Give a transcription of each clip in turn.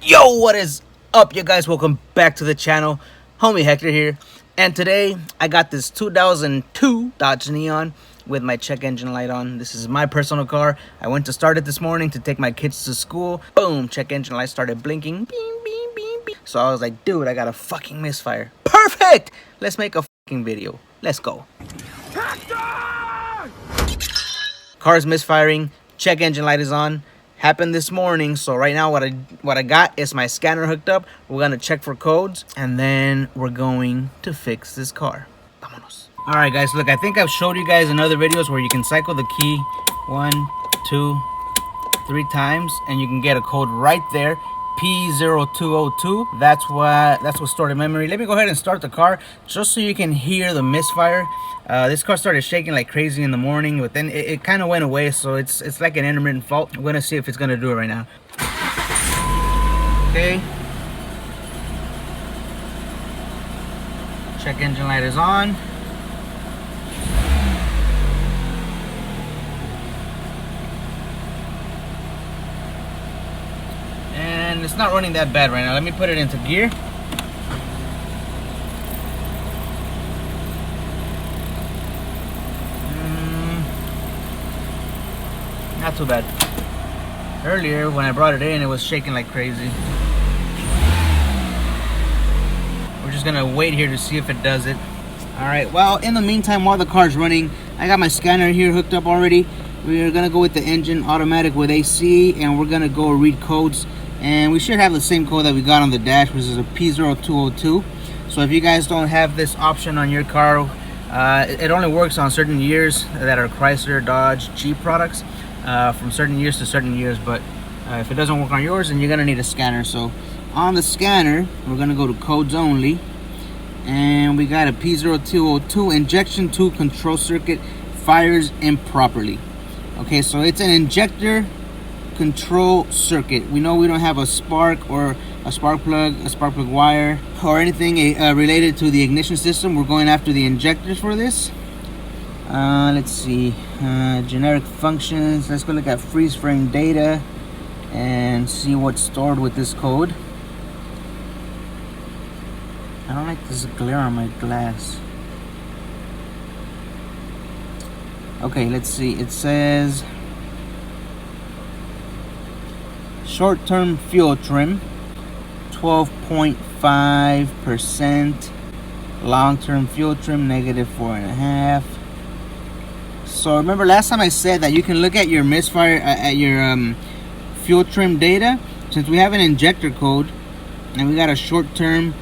Yo, what is up, you guys? Welcome back to the channel. Homie Hector here. And today I got this 2002 Dodge Neon with my check engine light on. This is my personal car. I went to start it this morning to take my kids to school. Boom, check engine light started blinking. Beep, beep, beep, beep. So I was like, dude, I got a fucking misfire. Perfect! Let's make a fucking video. Let's go. Car's misfiring. Check engine light is on. Happened this morning, so right now what I got is my scanner hooked up. We're gonna check for codes and then we're going to fix this car. Vámonos. All right, guys, look, I think I've showed you guys in other videos where you can cycle the key 1, 2, 3 times and you can get a code right there, P0202. That's what's stored in memory. Let me go ahead and start the car just so you can hear the misfire. This car started shaking like crazy in the morning, but then it kind of went away, so it's like an intermittent fault. I'm gonna see if it's gonna do it right now. Okay. Check engine light is on. And it's not running that bad right now. Let me put it into gear. Not too bad. Earlier when I brought it in, it was shaking like crazy. We're just gonna wait here to see if it does it. All right, well, in the meantime, while the car's running, I got my scanner here hooked up already. We're gonna go with the engine automatic with AC, and we're gonna go read codes. And we should have the same code that we got on the dash, which is a P0202. So if you guys don't have this option on your car, it only works on certain years that are Chrysler, Dodge, Jeep products. From certain years to certain years, but if it doesn't work on yours, then you're gonna need a scanner. So on the scanner, we're gonna go to codes only, and we got a P0202 injection 2 control circuit fires improperly. Okay, so it's an injector control circuit. We know we don't have a spark or a spark plug wire or anything related to the ignition system. We're going after the injectors for this. Let's see, generic functions. Let's go look at freeze frame data and see what's stored with this code. I don't like this glare on my glass. Okay, let's see. It says short-term fuel trim 12.5%, long-term fuel trim -4.5. So remember last time I said that you can look at your misfire at your fuel trim data. Since we have an injector code and we got a short term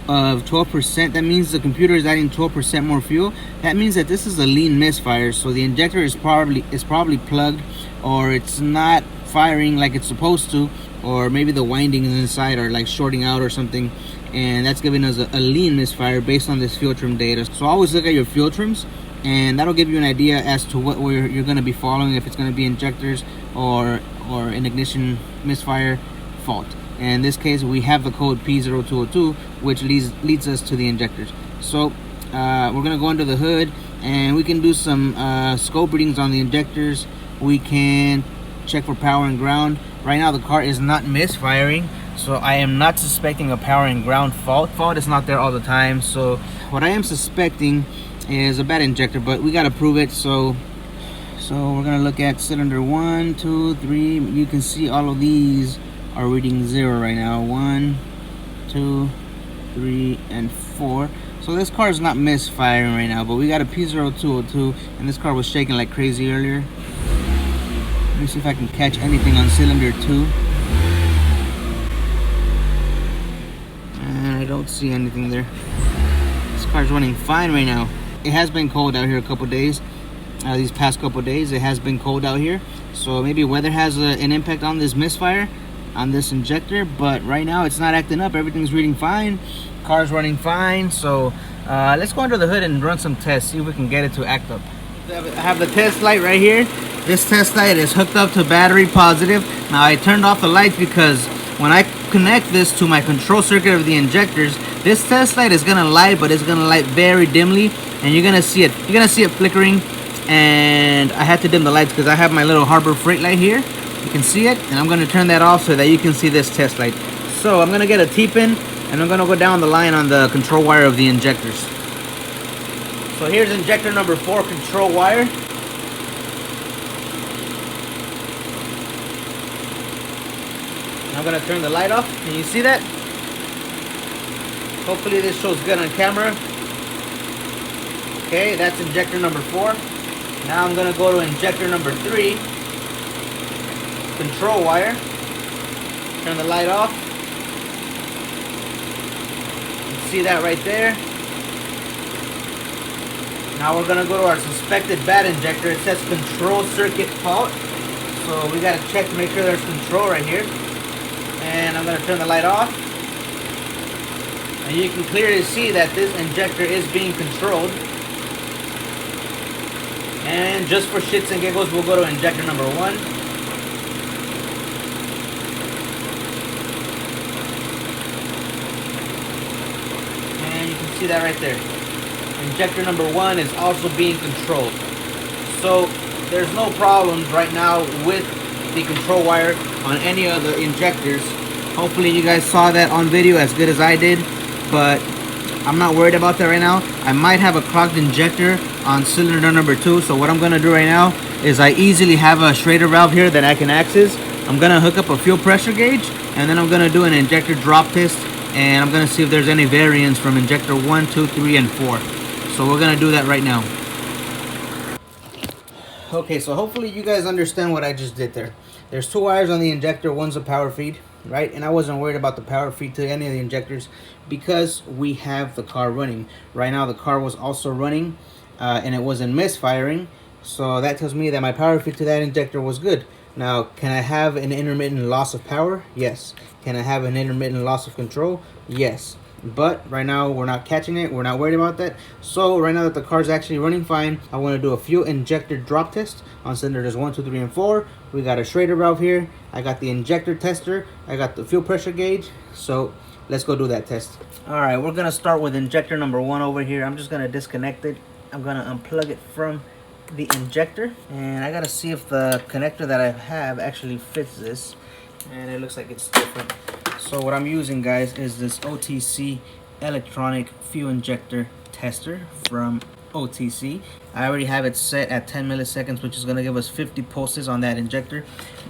of 12%, that means the computer is adding 12% more fuel. That means that this is a lean misfire, so the injector is probably plugged, or it's not firing like it's supposed to, or maybe the windings inside are like shorting out or something, and that's giving us a lean misfire based on this fuel trim data. So always look at your fuel trims, and that'll give you an idea as to what you're going to be following, if it's going to be injectors or an ignition misfire fault. And in this case, we have the code P0202, which leads us to the injectors. So we're going to go under the hood, and we can do some scope readings on the injectors. We can check for power and ground. Right now the car is not misfiring, so I am not suspecting a power and ground fault. Fault is not there all the time, so what I am suspecting is a bad injector, but we got to prove it. So we're gonna look at cylinder 1, 2, 3. You can see all of these are reading 0 right now. 1, 2, 3, and 4. So this car is not misfiring right now, but we got a P0202, and this car was shaking like crazy earlier. Let me see if I can catch anything on cylinder 2. And I don't see anything there. This car's running fine right now. It has been cold out here a couple days. These past couple days it has been cold out here, so maybe weather has an impact on this misfire on this injector, but right now it's not acting up. Everything's reading fine, car's running fine. So let's go under the hood and run some tests, see if we can get it to act up. I have the test light right here. This test light is hooked up to battery positive. Now I turned off the lights because when I connect this to my control circuit of the injectors, this test light is gonna light, but it's gonna light very dimly, and you're gonna see it flickering. And I had to dim the lights because I have my little Harbor Freight light here. You can see it, and I'm gonna turn that off so that you can see this test light. So I'm gonna get a T-pin and I'm gonna go down the line on the control wire of the injectors. So here's injector number 4 control wire. I'm gonna turn the light off. Can you see that? Hopefully this shows good on camera. Okay, that's injector number 4. Now I'm gonna go to injector number 3, control wire. Turn the light off. You see that right there? Now we're gonna go to our suspected bad injector. It says control circuit fault. So we gotta check to make sure there's control right here. And I'm gonna turn the light off. And you can clearly see that this injector is being controlled. And just for shits and giggles, we'll go to injector number 1. And you can see that right there. Injector number 1 is also being controlled. So there's no problems right now with the control wire on any of the injectors. Hopefully you guys saw that on video as good as I did, but I'm not worried about that right now. I might have a clogged injector on cylinder number 2, so what I'm gonna do right now is I easily have a Schrader valve here that I can access. I'm gonna hook up a fuel pressure gauge, and then I'm gonna do an injector drop test, and I'm gonna see if there's any variance from injector 1, 2, 3, and 4. So we're gonna do that right now. Okay, so hopefully you guys understand what I just did there. There's 2 wires on the injector, one's a power feed, right? And I wasn't worried about the power feed to any of the injectors because we have the car running. Right now the car was also running and it wasn't misfiring. So that tells me that my power feed to that injector was good. Now, can I have an intermittent loss of power? Yes. Can I have an intermittent loss of control? Yes. But right now we're not catching it. We're not worried about that. So right now that the car's actually running fine, I want to do a fuel injector drop test on cylinders 1, 2, 3, and 4. We got a Schrader valve here. I got the injector tester. I got the fuel pressure gauge. So let's go do that test. All right, we're gonna start with injector number 1 over here. I'm just gonna disconnect it. I'm gonna unplug it from the injector, and I gotta see if the connector that I have actually fits this, and it looks like it's different. So what I'm using, guys, is this OTC electronic fuel injector tester from OTC. I already have it set at 10 milliseconds, which is going to give us 50 pulses on that injector.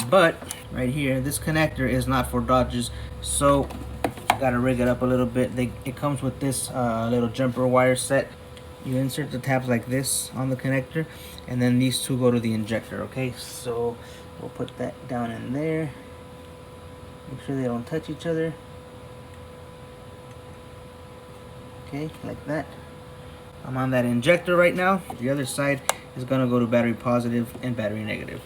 But right here, this connector is not for Dodges, so gotta rig it up a little bit. It comes with this little jumper wire set. You insert the tabs like this on the connector, and then these 2 go to the injector. Okay, so we'll put that down in there. Make sure they don't touch each other. Okay, like that. I'm on that injector right now. The other side is gonna go to battery positive and battery negative.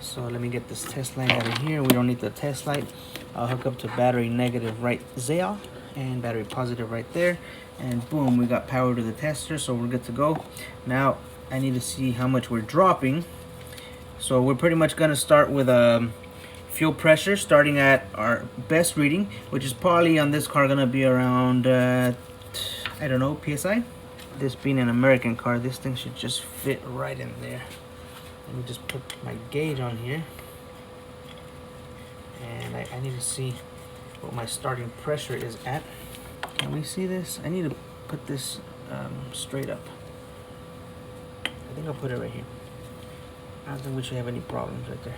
So let me get this test light out of here. We don't need the test light. I'll hook up to battery negative right there and battery positive right there. And boom, we got power to the tester, so we're good to go. Now, I need to see how much we're dropping. So we're pretty much gonna start with fuel pressure, starting at our best reading, which is probably on this car gonna be around, I don't know, PSI. This being an American car, this thing should just fit right in there. Let me just put my gauge on here, and I need to see what my starting pressure is at. Can we see this? I need to put this straight up. I think I'll put it right here. I don't think we should have any problems right there.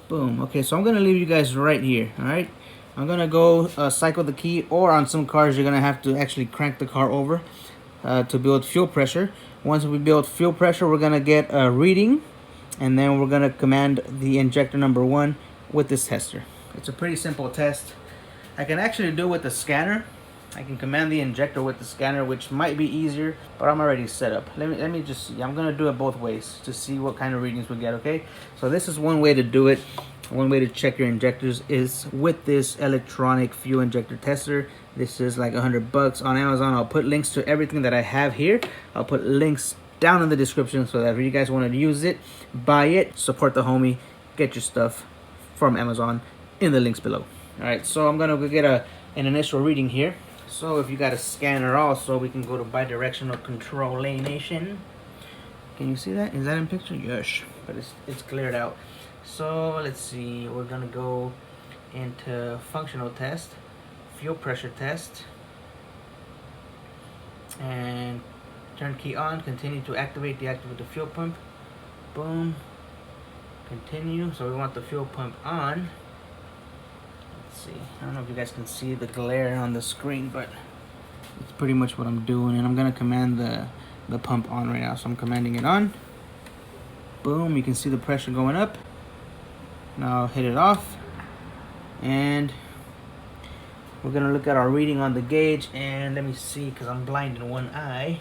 Boom. Okay, so I'm gonna leave you guys right here. All right, I'm gonna go cycle the key, or on some cars you're gonna have to actually crank the car over to build fuel pressure. Once we build fuel pressure, we're gonna get a reading, and then we're gonna command the injector number 1 with this tester. It's a pretty simple test. I can actually do it with the scanner. I can command the injector with the scanner, which might be easier, but I'm already set up. Let me just see. I'm gonna do it both ways to see what kind of readings we get. Okay, so this is one way to do it. One way to check your injectors is with this electronic fuel injector tester. This is like $100 on Amazon. I'll put links to everything that I have here. I'll put links down in the description, so that if you guys want to use it, buy it, support the homie, get your stuff from Amazon in the links below. All right, so I'm gonna go get an initial reading here. So if you got a scanner also, we can go to bidirectional controlation. Can you see that? Is that in picture? Yes, but it's cleared out. So let's see, we're gonna go into functional test. fuel pressure test. And turn key on, continue to deactivate the fuel pump. Boom. Continue. So we want the fuel pump on. Let's see. I don't know if you guys can see the glare on the screen, but it's pretty much what I'm doing. And I'm gonna command the pump on right now. So I'm commanding it on. Boom, you can see the pressure going up. Now hit it off. And we're gonna look at our reading on the gauge, and let me see, because I'm blind in one eye.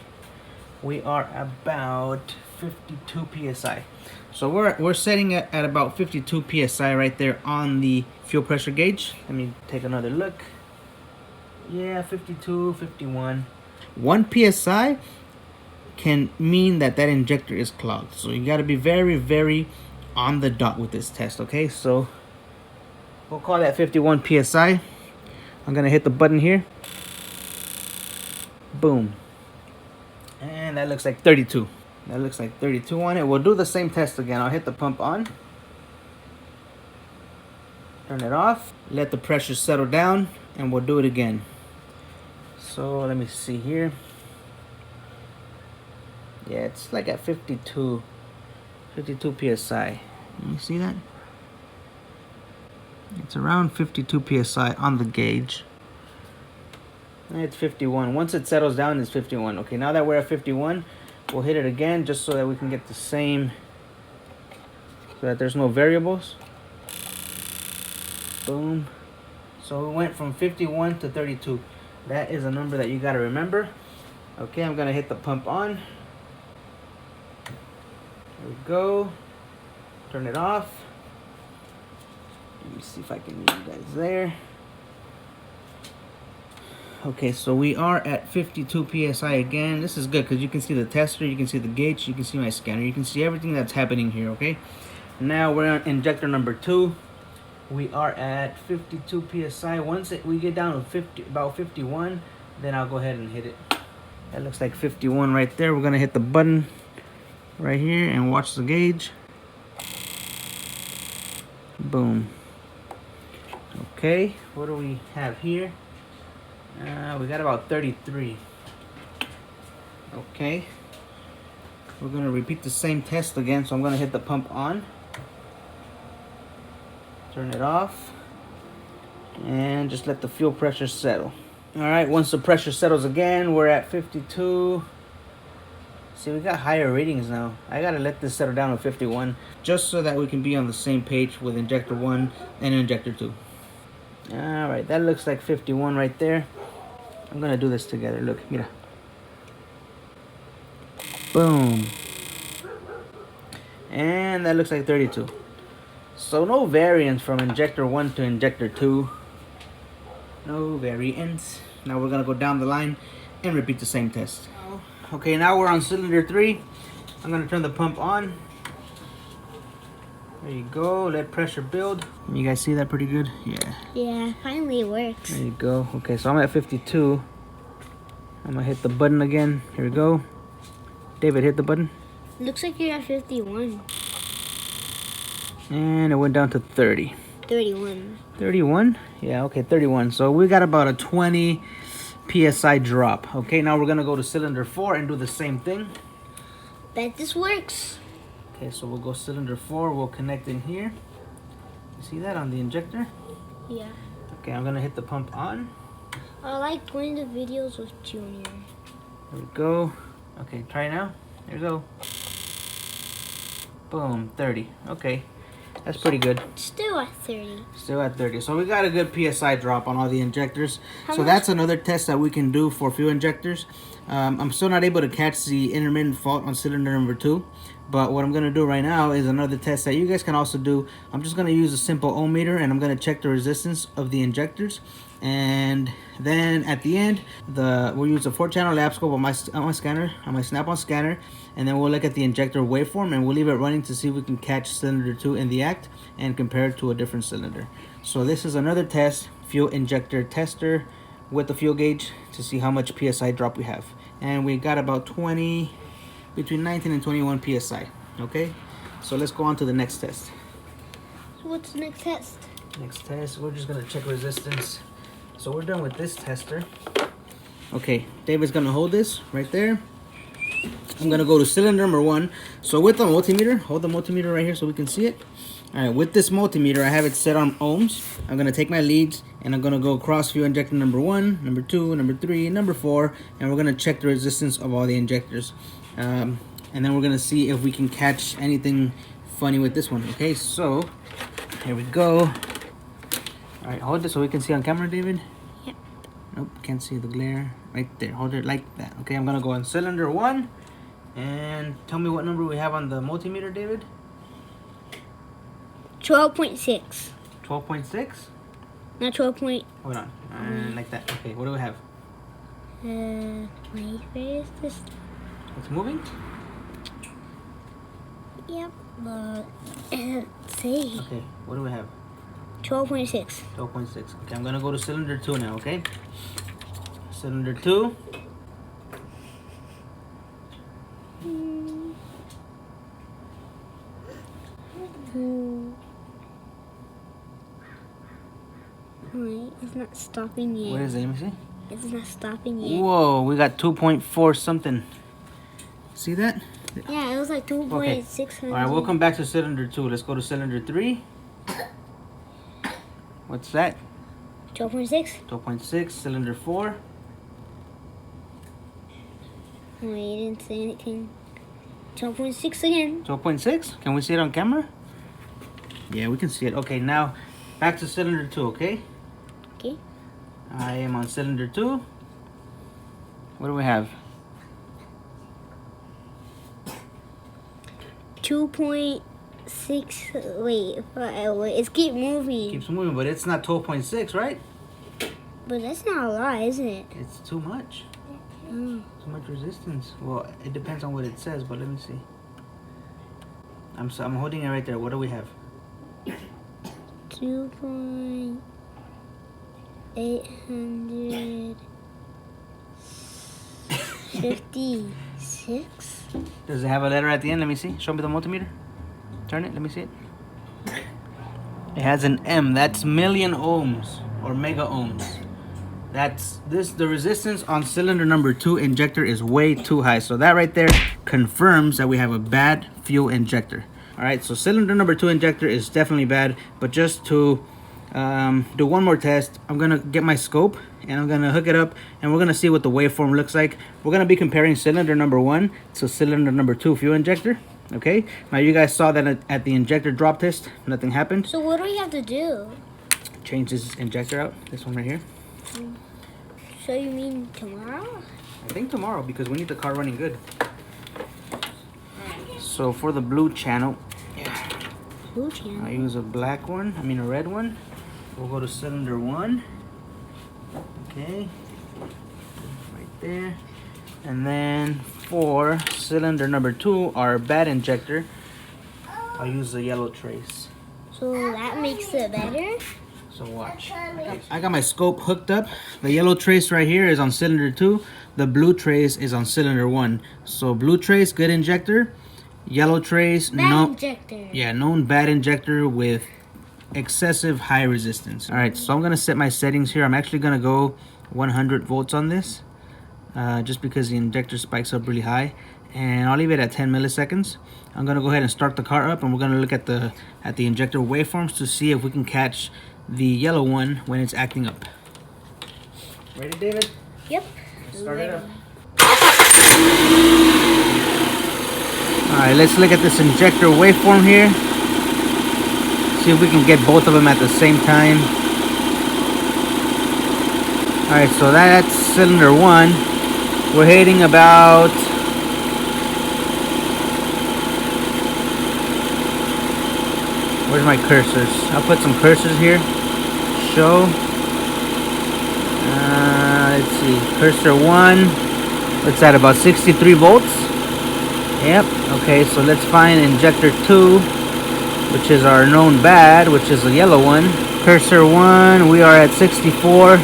We are about 52 psi. So we're setting it at about 52 psi right there on the fuel pressure gauge. Let me take another look. Yeah, 52, 51. 1 psi can mean that injector is clogged. So you got to be very, very on the dot with this test. Okay, so we'll call that 51 psi. I'm gonna hit the button here. Boom. And that looks like 32. That looks like 32 on it. We'll do the same test again. I'll hit the pump on. Turn it off. Let the pressure settle down, and we'll do it again. So let me see here. Yeah, it's like at 52 psi. You see that? It's around 52 psi on the gauge. It's 51. Once it settles down, it's 51. Okay, now that we're at 51, we'll hit it again just so that we can get the same, so that there's no variables. Boom. So we went from 51 to 32. That is a number that you got to remember. Okay, I'm going to hit the pump on. There we go. Turn it off. Let me see if I can meet you guys there. Okay, so we are at 52 psi again. This is good because you can see the tester, you can see the gauge, you can see my scanner, you can see everything that's happening here. Okay, now we're on injector number 2. We are at 52 psi. Once we get down to about 51, then I'll go ahead and hit it. That looks like 51 right there. We're gonna hit the button right here and watch the gauge. Boom. Okay, what do we have here? We got about 33. Okay, we're gonna repeat the same test again. So I'm gonna hit the pump on, turn it off, and just let the fuel pressure settle. All right, once the pressure settles again, we're at 52. See, we got higher readings now. I gotta let this settle down to 51 just so that we can be on the same page with injector 1 and injector 2. All right, that looks like 51 right there. I'm gonna do this together. Look, mira. Boom. And that looks like 32. So no variance from injector 1 to injector 2. No variance. Now we're gonna go down the line and repeat the same test. Okay, now we're on cylinder 3. I'm gonna turn the pump on. There you go. Let pressure build. Can you guys see that pretty good? Yeah. Yeah, finally it works. There you go. Okay, so I'm at 52. I'm gonna hit the button again. Here we go. David, hit the button. Looks like you're at 51. And it went down to 30. 31. 31? Yeah, okay, 31. So we got about a 20 psi drop. Okay, now we're gonna go to cylinder 4 and do the same thing. Bet this works. Okay, so we'll go cylinder 4. We'll connect in here. You see that on the injector? Yeah. Okay, I'm gonna hit the pump on. I like playing the videos with Junior. There we go. Okay, try now. There we go. Boom, 30. Okay, that's pretty good. Still at 30. Still at 30. So we got a good PSI drop on all the injectors. How So much? that's another test that we can do for fuel injectors. I'm still not able to catch the intermittent fault on cylinder number 2. But what I'm going to do right now is another test that you guys can also do. I'm just going to use a simple ohm meter and I'm going to check the resistance of the injectors. And then at the end, we'll use a 4-channel lab scope on my scanner, on my Snap-on scanner. And then we'll look at the injector waveform and we'll leave it running to see if we can catch cylinder 2 in the act and compare it to a different cylinder. So this is another test, fuel injector tester with the fuel gauge to see how much PSI drop we have. And we got about between 19 and 21 PSI. Okay, so let's go on to the next test. So what's the next test? Next test, we're just gonna check resistance. So we're done with this tester. Okay, David's gonna hold this right there. I'm gonna go to cylinder number 1. So with the multimeter, hold the multimeter right here so we can see it. All right, with this multimeter, I have it set on ohms. I'm gonna take my leads and I'm gonna go across fuel injector number 1, number 2, number 3, number 4, and we're gonna check the resistance of all the injectors. And then we're gonna see if we can catch anything funny with this one. Okay, so here we go. All right, hold this so we can see on camera, David. Yep. Nope, can't see the glare. Right there, hold it like that. Okay, I'm gonna go on cylinder 1. And tell me what number we have on the multimeter, David. 12.6. 12.6? Not 12 point. Hold on. Like that. Okay, what do we have? Wait, where is this? It's moving? Yep, but see. Okay, what do we have? 12.6. 12.6. Okay, I'm gonna go to cylinder 2 now, okay? Cylinder 2. Wait, it's not stopping yet. What is it? Let me see. It's not stopping yet. Whoa, we got 2.4 something. See that? Yeah, it was like 2.6. All right, we'll come back to cylinder 2. Let's go to cylinder 3. What's that? 12.6. 12.6. Cylinder 4. Wait, you didn't say anything. 12.6 again. 12.6. Can we see it on camera? Yeah, we can see it. Okay, now back to cylinder 2, okay? Okay. I am on cylinder 2. What do we have? 2.6. Wait, it's keep moving. Keeps moving, but it's not 12.6, right? But that's not a lot, isn't it? It's too much. Mm. Too much resistance. Well, it depends on what it says, but let me see. I'm holding it right there. What do we have? 2.856. Does it have a letter at the end? Let me see. Show me the multimeter. Turn it. Let me see it. It has an M. That's million ohms or mega ohms. The resistance on cylinder number 2 injector is way too high. So that right there confirms that we have a bad fuel injector. All right, so cylinder number 2 injector is definitely bad. But just to do one more test, I'm gonna get my scope and I'm gonna hook it up and we're gonna see what the waveform looks like. We're gonna be comparing cylinder number 1 to cylinder number 2 fuel injector. Okay, now you guys saw that at the injector drop test, nothing happened. So what do we have to do? Change this injector out, this one right here. So you mean tomorrow? I think tomorrow because we need the car running good. So for the blue channel, Blue channel. I use a black one, a red one. We'll go to cylinder 1. Okay, right there. And then for cylinder number 2, our bad injector, I'll use the yellow trace. So that makes it better? So watch. Okay. I got my scope hooked up. The yellow trace right here is on cylinder 2. The blue trace is on cylinder 1. So blue trace, good injector. Yellow trace, Bad injector. Yeah, known bad injector with excessive high resistance. All right, so I'm gonna set my settings here. I'm actually gonna go 100 volts on this, just because the injector spikes up really high, and I'll leave it at 10 milliseconds. I'm gonna go ahead and start the car up, and we're gonna look at the injector waveforms to see if we can catch the yellow one when it's acting up. Ready, David? Yep. Start it up. Alright, let's look at this injector waveform here. See if we can get both of them at the same time. Alright, so that's cylinder 1. We're hitting about... Where's my cursors? I'll put some cursors here. Show. Let's see. Cursor 1. What's that? About 63 volts? Yep. Okay, so let's find injector 2, which is our known bad, which is the yellow one. Cursor 1, we are at 64.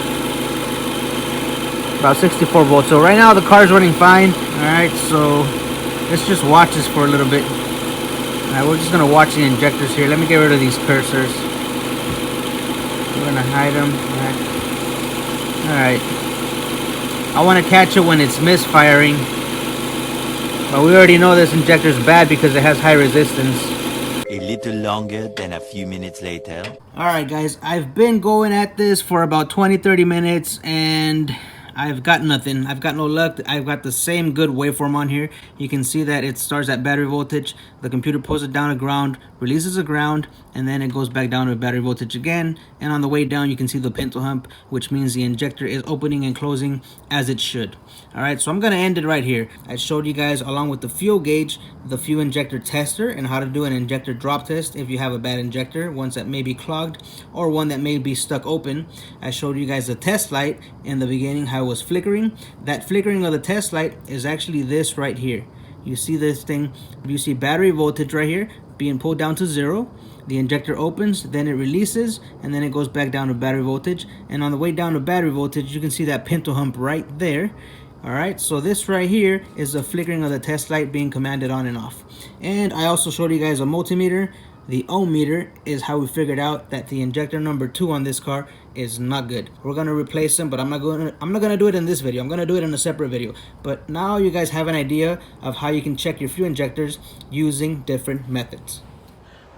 About 64 volts. So right now the car's running fine. Alright, so let's just watch this for a little bit. Alright, we're just gonna watch the injectors here. Let me get rid of these cursors. We're gonna hide them. Alright. Alright. I want to catch it when it's misfiring. But we already know this injector is bad because it has high resistance. A little longer than a few minutes later. Alright guys, I've been going at this for about 20-30 minutes and I've got nothing. I've got no luck. I've got the same good waveform on here. You can see that it starts at battery voltage. The computer pulls it down to ground, releases a ground, and then it goes back down to battery voltage again. And on the way down, you can see the pintle hump, which means the injector is opening and closing as it should. Alright, so I'm going to end it right here. I showed you guys, along with the fuel gauge, the fuel injector tester, and how to do an injector drop test if you have a bad injector, one that may be clogged or one that may be stuck open. I showed you guys the test light in the beginning, how it was flickering. That flickering of the test light is actually this right here. You see this thing, you see battery voltage right here being pulled down to 0. The injector opens, then it releases, and then it goes back down to battery voltage. And on the way down to battery voltage, you can see that pintle hump right there. Alright, so this right here is the flickering of the test light being commanded on and off. And I also showed you guys a multimeter. The ohm meter is how we figured out that the injector number 2 on this car is not good. We're gonna replace them, but I'm not gonna do it in this video. I'm gonna do it in a separate video. But now you guys have an idea of how you can check your fuel injectors using different methods.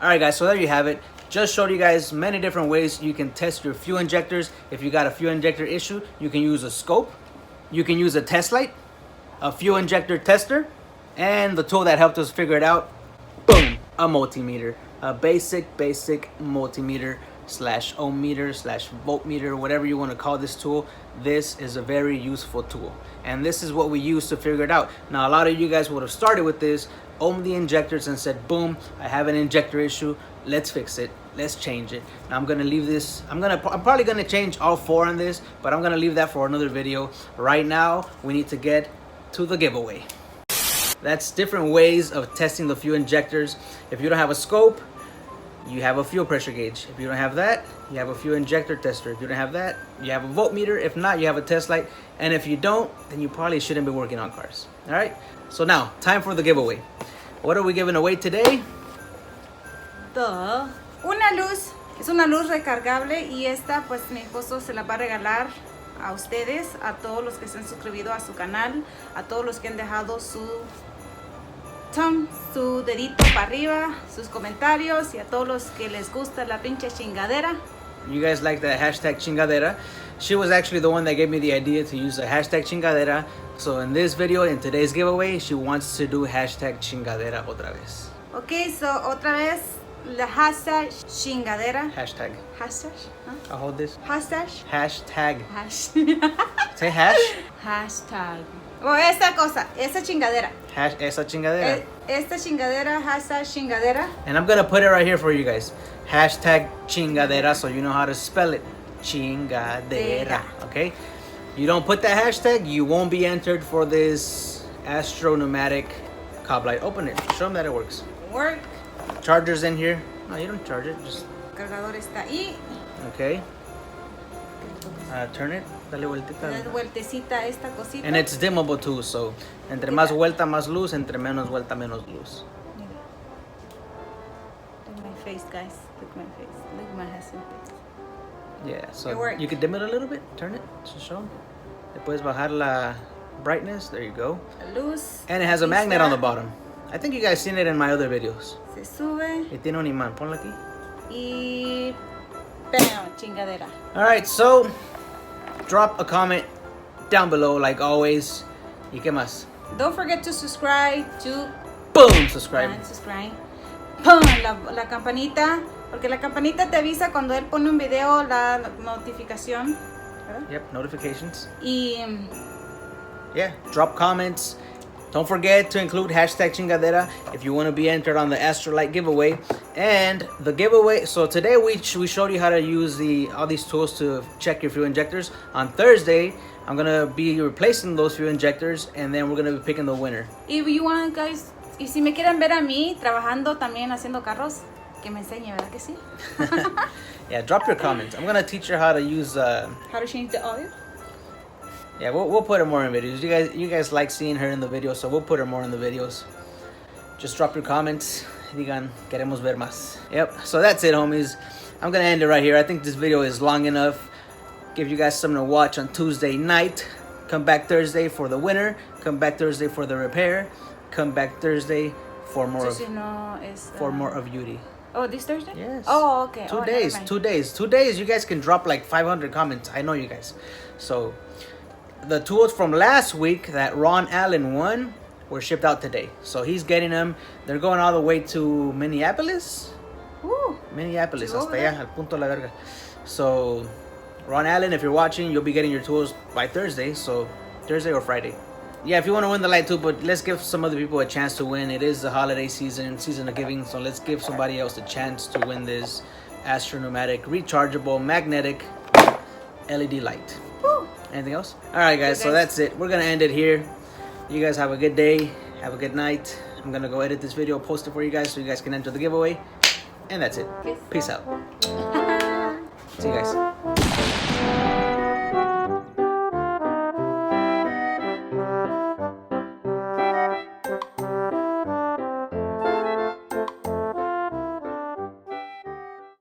Alright guys, so there you have it. Just showed you guys many different ways you can test your fuel injectors. If you got a fuel injector issue, you can use a scope, you can use a test light, a fuel injector tester, and the tool that helped us figure it out, boom, a multimeter. A basic multimeter slash ohm meter slash voltmeter, whatever you want to call this tool. This is a very useful tool, and this is what we use to figure it out. Now a lot of you guys would have started with this, ohmed the injectors and said, boom, I have an injector issue, let's fix it, let's change it. Now I'm gonna leave this, I'm probably gonna change all 4 on this, but I'm gonna leave that for another video. Right now we need to get to the giveaway. That's different ways of testing the fuel injectors. If you don't have a scope, you have a fuel pressure gauge. If you don't have that, you have a fuel injector tester. If you don't have that, you have a voltmeter. If not, you have a test light. And if you don't, then you probably shouldn't be working on cars. All right? So now, time for the giveaway. What are we giving away today? Una luz. Es una luz recargable y esta pues mi esposo se la va a regalar a ustedes, a todos los que se han suscribido a su canal, a todos los que han dejado su su dedito para arriba, sus comentarios, y a todos los que les gusta la pinche chingadera. You guys like the hashtag chingadera. She was actually the one that gave me the idea to use the hashtag chingadera. So in this video, in today's giveaway, she wants to do hashtag chingadera otra vez. Ok, so otra vez la hashtag chingadera. Hashtag. Hashtag? Huh? I'll hold this. Hashtag. Hashtag. Hash. Say hash. Hashtag. O esta cosa, esa chingadera. Hash esa chingadera. Esta chingadera, hashtag chingadera. And I'm gonna put it right here for you guys. Hashtag chingadera, so you know how to spell it. Chingadera. Okay? You don't put that hashtag, you won't be entered for this Astro pneumatic cob light. Open it. Show them that it works. Work. Charger's in here. No, you don't charge it. Just. El cargador está ahí. Okay. Turn it. Dale vueltita. Dale vueltecita esta cosita. And it's dimmable too, so entre más vuelta más luz, entre menos vuelta menos luz. Look at my face, guys. Look at my face. Look at my handsome face. Yeah, so you can dim it a little bit. Turn it to show. Le puedes bajar la brightness. There you go. La luz. And it has a magnet on the bottom. I think you guys seen it in my other videos. Se sube. Y tiene un imán. Ponla aquí. Y bam, chingadera. All right, so drop a comment down below like always. ¿Y qué más? Don't forget to subscribe to Boom, subscribe. Subscribe. Pum, la campanita, porque la campanita te avisa cuando él pone un video, la notificación. ¿Verdad? Yep, notifications. Y yeah, drop comments. Don't forget to include hashtag chingadera if you want to be entered on the Astrolight giveaway. And the giveaway, so today we showed you how to use all these tools to check your fuel injectors. On Thursday, I'm going to be replacing those fuel injectors, and then we're going to be picking the winner. If you want, guys, y si me quieren ver a mí trabajando también haciendo carros, que me enseñe, ¿verdad que sí? Yeah, drop your comments. I'm going to teach you how to use... how to change the oil? Yeah, we'll put her more in videos. You guys like seeing her in the videos, so we'll put her more in the videos. Just drop your comments. Digan, queremos ver más. Yep, so that's it, homies. I'm gonna end it right here. I think this video is long enough. Give you guys something to watch on Tuesday night. Come back Thursday for the winner. Come back Thursday for the repair. Come back Thursday for more of Beauty. Oh, this Thursday? Yes. Oh, okay. 2 days. 2 days. 2 days. You guys can drop like 500 comments. I know you guys. So the tools from last week that Ron Allen won were shipped out today. So he's getting them. They're going all the way to Minneapolis. Minneapolis, hasta allá, al punto de la verga. So, Ron Allen, if you're watching, you'll be getting your tools by Thursday. So, Thursday or Friday. Yeah, if you want to win the light too, but let's give some other people a chance to win. It is the holiday season of giving. So, let's give somebody else a chance to win this astronomic, rechargeable, magnetic LED light. Anything else? All right, guys. So, that's it. We're going to end it here. You guys have a good day. Have a good night. I'm going to go edit this video, post it for you guys so you guys can enter the giveaway. And that's it. Peace out. See you guys.